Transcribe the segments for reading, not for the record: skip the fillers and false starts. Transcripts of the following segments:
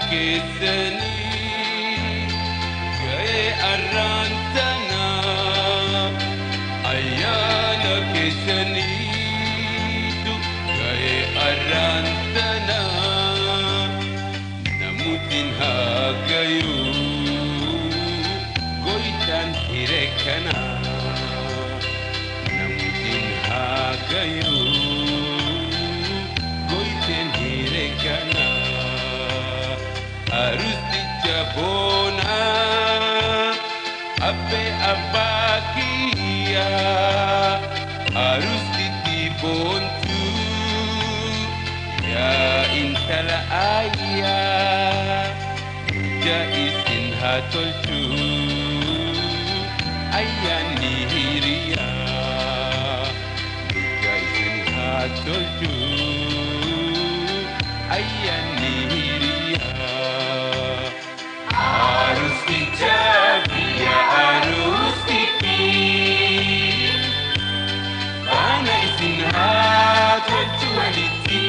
keessanii ga'ee arraantana ayyaana keessaniitu ga'ee arraantana namuutiin haa gayuu goytaan hireekana namuutiin haa gayuu goytaan hireekana. Arusticha bona abe abakia arustiti bontu ya intala aya ja isin hatolchu ayani hiria ja isin hatolchu ayani hiria. Arustita via arustiti Fana isin hatolchualiti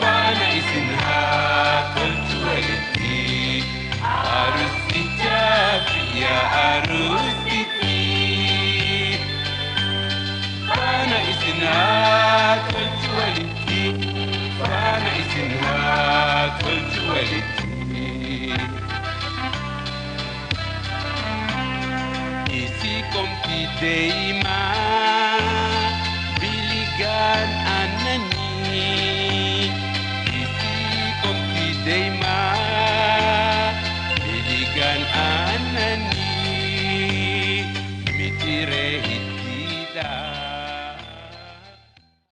Fana isin hatolchualiti Arustita via arustiti Fana isin hatolchualiti Fana isin hatolchualiti Isi kompiteima biligan